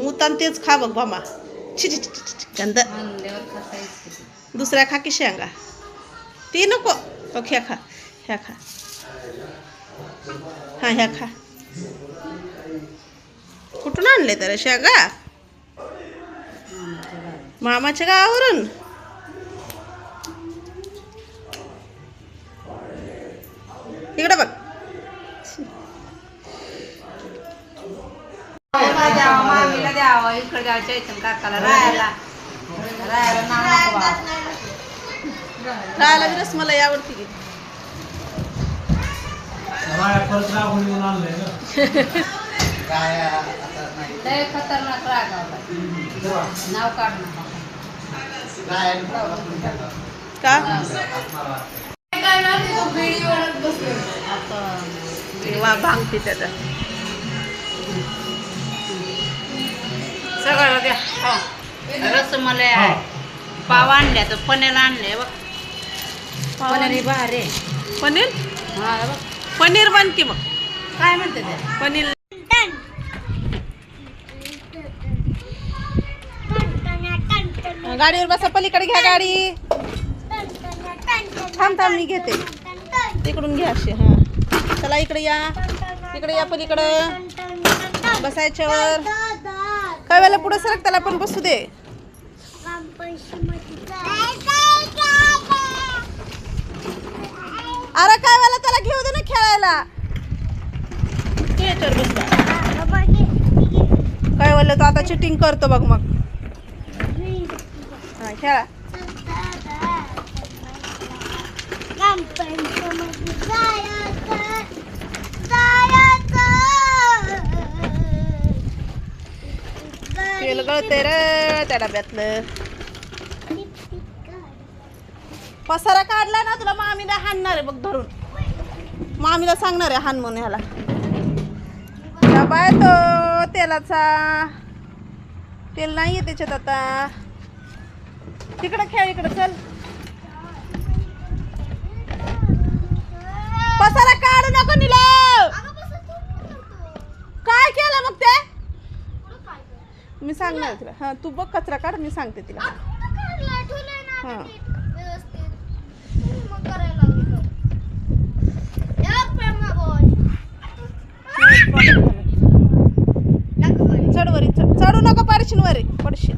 मुतान तेच खा बघ बाबा. छि छि गंध. दुसऱ्या खा की शेंगा. ती नको. ह्या खा. ह्या खा. हा ह्या खा. कुठून आणले तर शेंगा? मामाच्या गावावरून. इकडे बघ. मामीला द्यावं इकडे गावच्या इथून काकाला राहायला राहायला विरस मला आवडते की. लय खतरनाक रागावला नाव काढ का भांगते त्याचा सगळं द्या. रसमलाई आहे. पाव आणल्या तर पनीर आणले बघ. पनीर भारी. पनीर. हा बघ पनीर बन की मग. काय म्हणते ते पनीर. गाडीवर बसा. पलीकडे घ्या गाडी. थांब थांब मी घेते. तिकडून घ्या अशी. हा चला इकडे या. इकडे या पलीकडं. बसायच्यावर. काय वेळेला पुढे सरक त्याला पण बसू दे. अरे काय वेळेला त्याला घेऊ दे ना खेळायला. काय वेळेला तो आता चिटिंग करतो बघ मग. हा खेळा. तेल गळते रे त्या डब्यातलं. पसारा काढला ना तुला मामीला हाणणार आहे बघ धरून. मामीला सांगणार आहे हाण म्हणून. ह्याला डबा आहे तो तेलाचा. तेल नाहीये त्याच्यात आता. तिकडं खेळ. इकडं चल. पसारा काढू नको निलव. काय केलं मग ते मी सांगणार तुला. हा तू बघ कचरा काढ. मी सांगते तिला. हा चढ वरी. चढू नको. पडशील वरी. पडशील.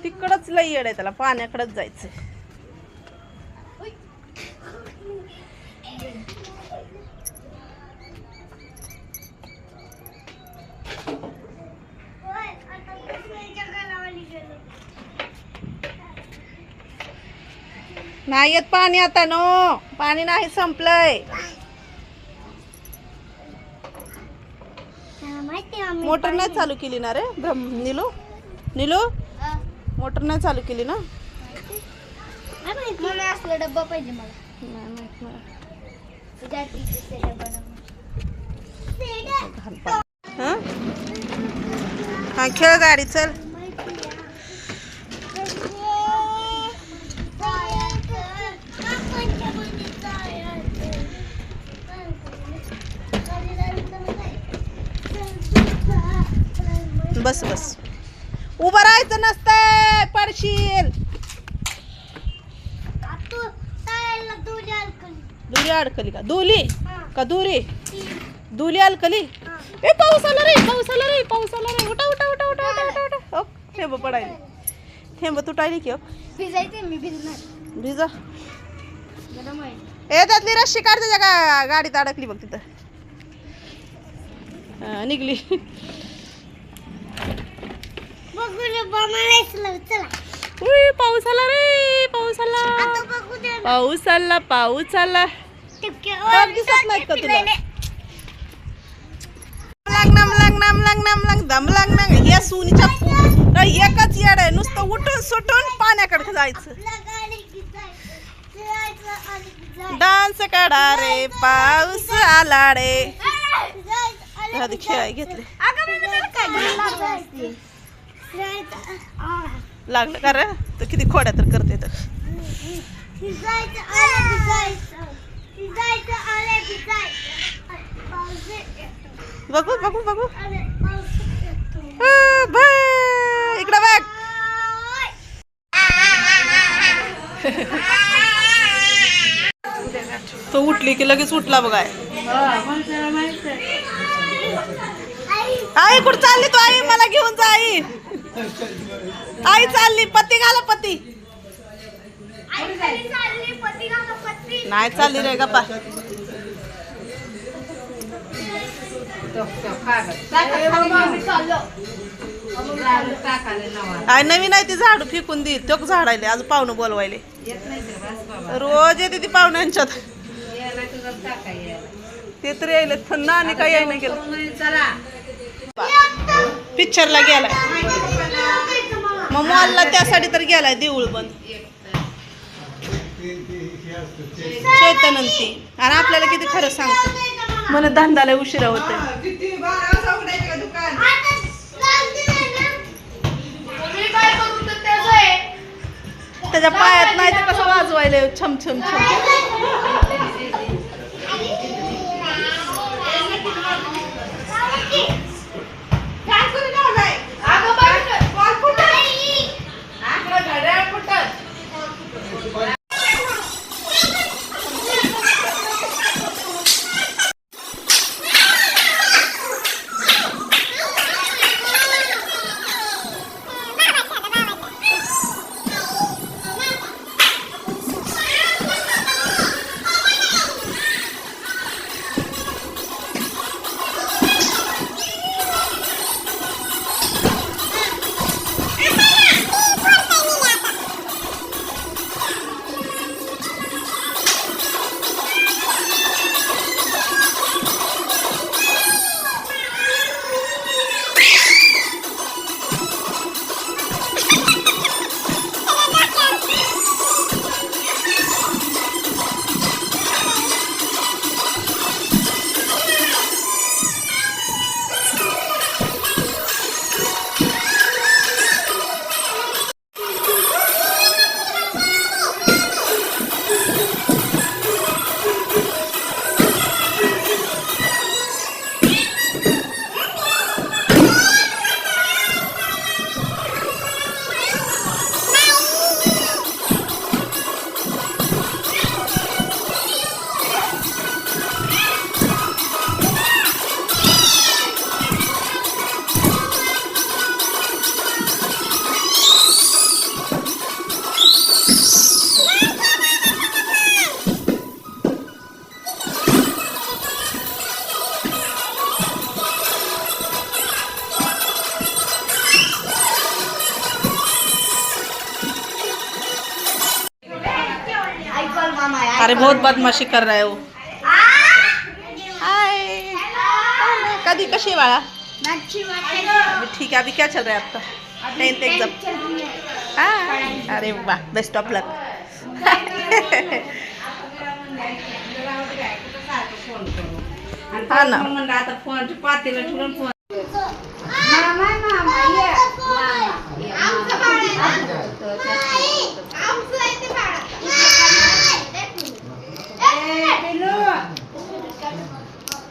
तिकडच लई येड आहे त्याला. पाण्याकडेच जायचंय. नाही येत पाणी आता. नो पाणी नाही संपलंय. मोटर नाही चालू केली ना रे नीलू. नीलू मोटर नाही चालू केली ना. असला डब्बा पाहिजे मला. नाही माहित मला. हा हा खेळ गाडी. चल. बस बस. उभं राहायचं नसतंय. पडशील. दुरी अडकली का? दुली का दुरी? दुली अडकली. ए पाऊस आला रे. पाऊस आला रे. पाऊस आला रे. उठा उठा उठा उठा उठा उठा. थेंब पडायला. थेंब तुटायली की. भिजायचे मी भिजणार. भिजा. ए त्यातली रस्सी काढ. त्याच्या गाडीत अडकली बघ तिथं. निघली. पाऊस आला रे. पाऊस आला. पाऊस आला. पाऊस आला. दिसत नाही का तुला? नाम लांग नाम लांग नाम लांग दम लांग नांग. हे सुनीच्या एकच येड आहे. नुसतं उठून सुटून पाण्याकडे जायचं. डान्स काढा रे. पाऊस आला रे. खेळाय घेतले. लागलं का रे? तर किती खोड्या तर करते तर. बघू बघू बघू इकडं बघ. तो उठली की लगेच उठला बघाय. आई कुठं चालली तू? आई मला घेऊन जा. आई आई चालली. पत्ती घाला पत्ती. नाही चालली रे गप्पा. काय नवीन आहे ती झाडू फेकून दे. तो झाडायले आज पाहुणं बोलवायले. रोज येते ती पाहुण्यांच्यात. ते तर यायला थंड आणि काय यायला गेलं. पिक्चरला गेलाय मग मॉलला त्यासाठी तर गेलाय. देऊळ बंद चैतनंती. आणि आपल्याला किती खरं सांगतो मला धंदाला उशिरा होते. त्याच्या पायात नाही तर कसं वाजवायला छम छम छम. अरे बहुत बदमाशी कर रहा है वो. हाय कदी कशी बाळा? ठीक है. अभी क्या चल रहा है आपका? 10th exam. हाँ अरे वाह बेस्ट ऑफ लक. हा ना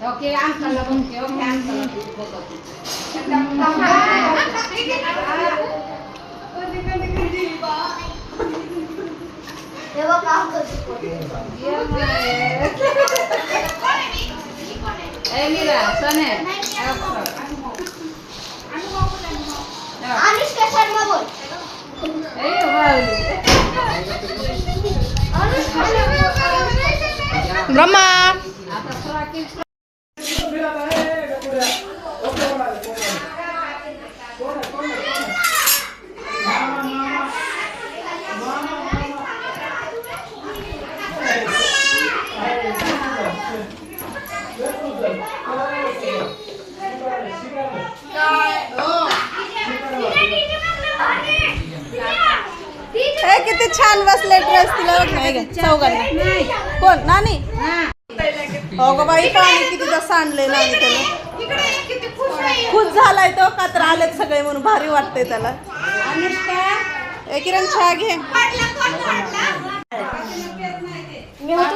ओके अंकलला म्हणते. ओके अंकलला तेव्हा काम करतो. ए मीरा सोने अनुष्का शर्मा बोल. ए वाव ब्रह्मा किती छान बसले ड्रेस. तिला बघ नाही चौघांना. कोण नानी? हो ग बाई पाणी किती तसं आणलंय नानी त्याला. खुश झालाय तो का तर आलेत सगळे म्हणून भारी वाटतंय त्याला. ए किरण चहा घे. मी होतो